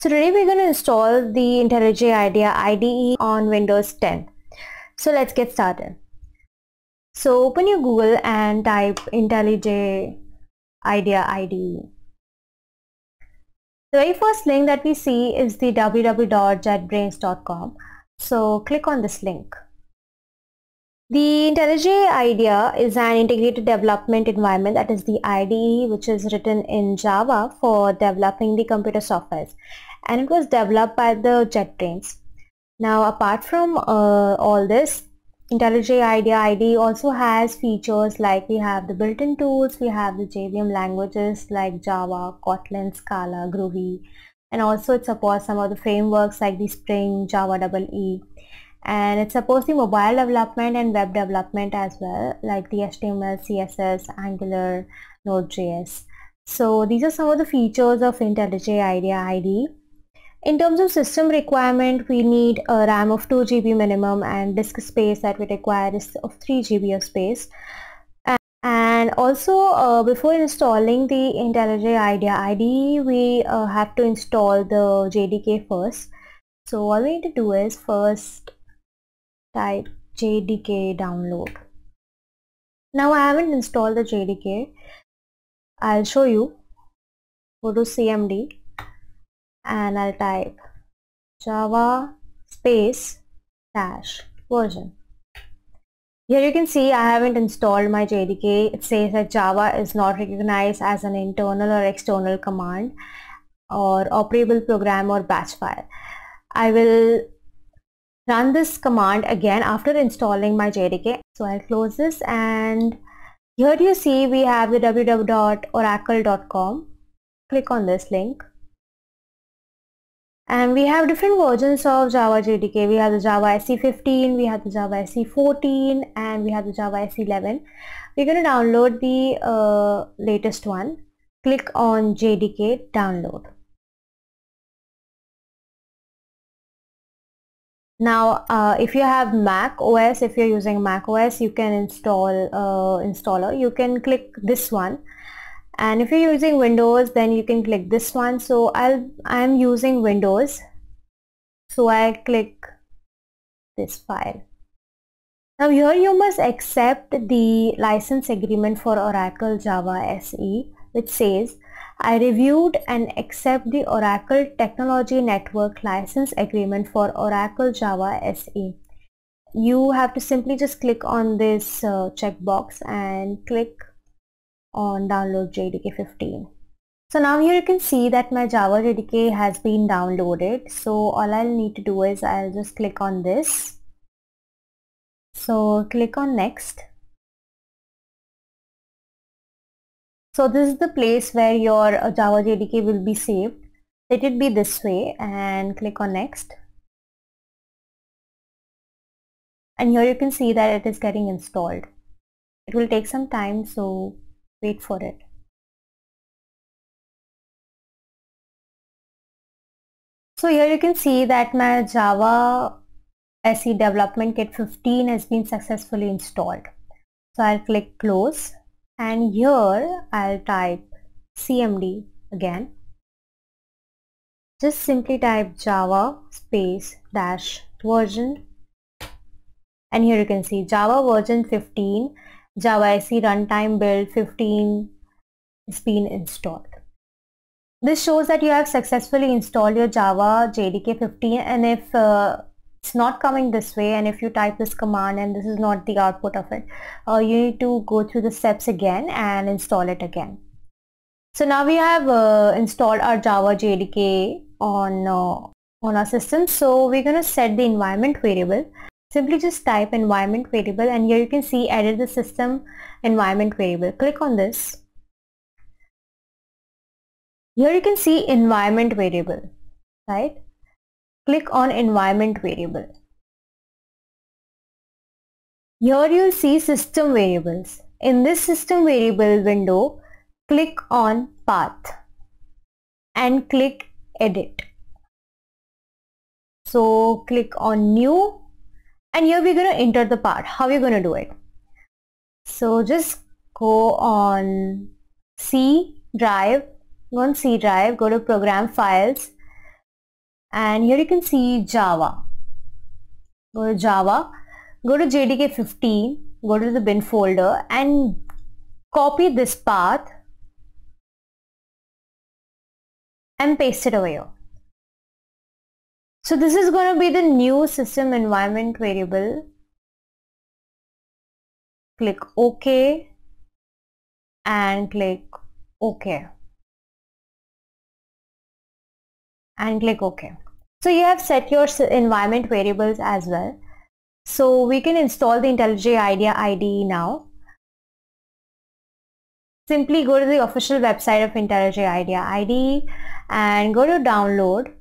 So today we're going to install the IntelliJ IDEA IDE on Windows 10. So let's get started. So open your Google and type IntelliJ IDEA IDE. The very first link that we see is the www.jetbrains.com. So click on this link. The IntelliJ IDEA is an integrated development environment, that is the IDE, which is written in Java for developing the computer software, and it was developed by the JetBrains. Now apart from all this, IntelliJ IDEA IDE also has features like we have the built-in tools, we have the JVM languages like Java, Kotlin, Scala, Groovy, and also it supports some of the frameworks like the Spring, Java EE. And it supports the mobile development and web development as well, like the HTML, CSS, Angular, Node.js. So these are some of the features of IntelliJ IDEA IDE. In terms of system requirement, we need a RAM of 2 GB minimum, and disk space that we require is of 3 GB of space. And also before installing the IntelliJ IDEA IDE, we have to install the JDK first. So all we need to do is first type JDK download. Now I haven't installed the JDK. I'll show you. Go to CMD and I'll type Java space dash version. Here you can see I haven't installed my JDK. It says that Java is not recognized as an internal or external command or operable program or batch file. I will run this command again after installing my JDK. So I'll close this, and here you see we have the www.oracle.com. Click on this link. And we have different versions of Java JDK. We have the Java SE 15, we have the Java SE 14, and we have the Java SE 11. We're going to download the latest one. Click on JDK download. Now if you have Mac OS, if you're using Mac OS, you can install installer. You can click this one, and if you're using Windows, then you can click this one. So I'm using Windows, so I click this file. Now here you must accept the license agreement for Oracle Java SE, which says I reviewed and accept the Oracle Technology Network license agreement for Oracle Java SE. You have to simply just click on this checkbox and click on download JDK 15. So now here you can see that my Java JDK has been downloaded. So all I'll need to do is I'll just click on this. So click on next. So this is the place where your Java JDK will be saved. Let it be this way, and click on next. And here you can see that it is getting installed. It will take some time, so wait for it. So here you can see that my Java SE Development Kit 15 has been successfully installed. So I'll click close, and here I'll type CMD again. Just simply type Java space dash version, and here you can see Java version 15, Java SE runtime build 15 has been installed. This shows that you have successfully installed your Java JDK 15, and if it's not coming this way, and if you type this command and this is not the output of it, you need to go through the steps again and install it again. So now we have installed our Java JDK on our system. So we're going to set the environment variable. Simply just type environment variable, and here you can see edit the system environment variable. Click on this. Here you can see environment variable, right? Click on environment variable. Here you'll see system variables. In this system variable window, click on path and click edit. So click on new, and here we're going to enter the path. How are you going to do it? So just go on C drive, go to program files, and here you can see Java. Go to Java, go to JDK 15, go to the bin folder and copy this path and paste it over here. So this is going to be the new system environment variable. Click OK and click OK and click OK. So you have set your environment variables as well. So we can install the IntelliJ IDEA IDE now. Simply go to the official website of IntelliJ IDEA IDE and go to download.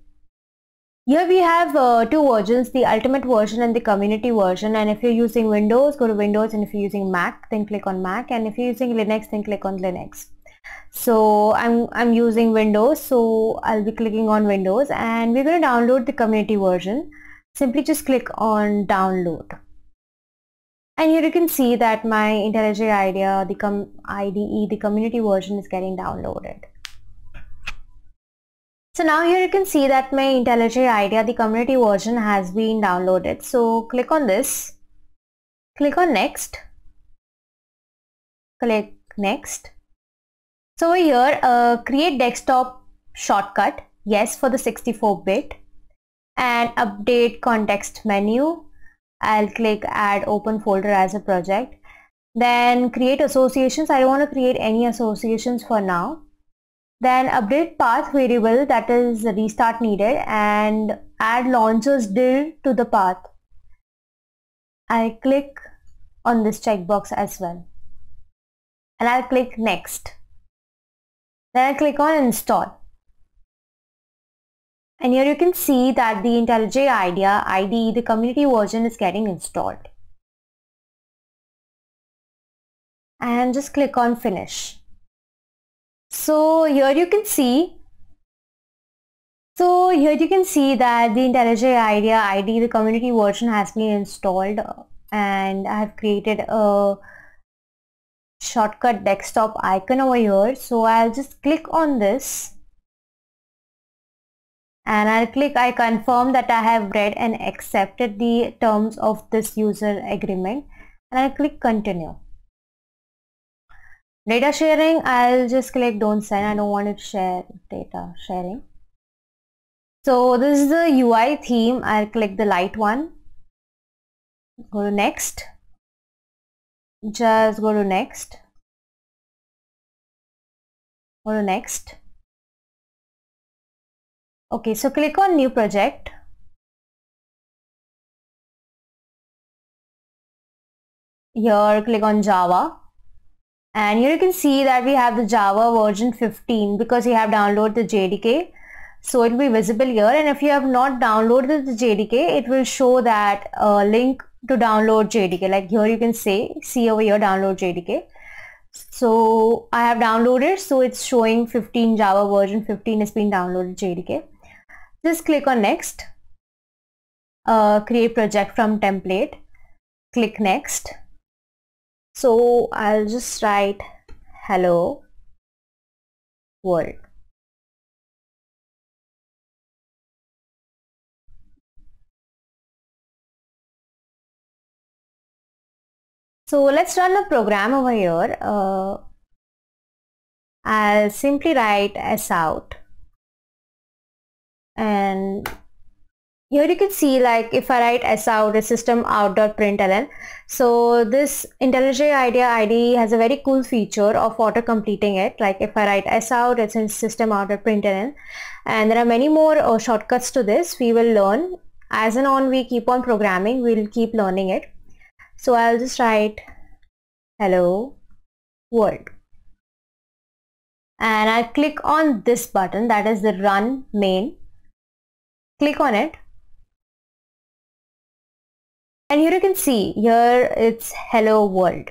Here we have two versions, the ultimate version and the community version, and if you're using Windows, go to Windows, and if you're using Mac, then click on Mac, and if you're using Linux, then click on Linux. So I'm using Windows, so I'll be clicking on Windows, and we're going to download the community version. Simply just click on download. And here you can see that my IntelliJ IDEA, IDE, the community version is getting downloaded. So now here you can see that my IntelliJ IDEA, the community version has been downloaded. So click on this, click on next, click next. So over here, create desktop shortcut, yes, for the 64-bit, and update context menu. I'll click add open folder as a project. Then create associations. I don't want to create any associations for now. Then update path variable, that is restart needed, and add launchers dir to the path. I click on this checkbox as well, and I'll click next. Then I click on install. And here you can see that the IntelliJ IDEA IDE, the community version, is getting installed. And just click on finish. So here you can see that the IntelliJ IDEA IDE, the community version, has been installed, and I have created a shortcut desktop icon over here. So I'll just click on this and I'll click I confirm that I have read and accepted the terms of this user agreement, and I'll click continue. Data sharing, I'll just click don't send. I don't want to share data sharing. So this is the UI theme. I'll click the light one. Go to next. Just go to next. Go to next. Okay, so click on new project. Here click on Java. And here you can see that we have the Java version 15 because you have downloaded the JDK. So it will be visible here, and if you have not downloaded the JDK, it will show that link to download JDK. Like here you can see over here download JDK. So I have downloaded, so it's showing 15, Java version 15 has been downloaded JDK. Just click on next, create project from template, click next. So I'll just write hello world. So let's run a program over here. I'll simply write s out, and here you can see, like if I write s out, is system out.println. So this IntelliJ IDEA IDE has a very cool feature of auto completing it. Like if I write s out, it's in system out.println, and there are many more shortcuts to this. We will learn as and on we keep on programming, we'll keep learning it. So I'll just write hello world, and I'll click on this button, that is the run main. Click on it, and here you can see here it's hello world.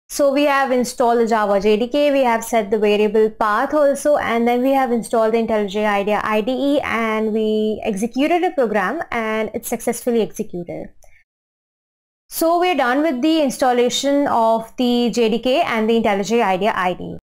So we have installed the Java JDK, we have set the variable path also, and then we have installed the IntelliJ IDEA IDE, and we executed a program and it's successfully executed. So we're done with the installation of the JDK and the IntelliJ IDEA IDE.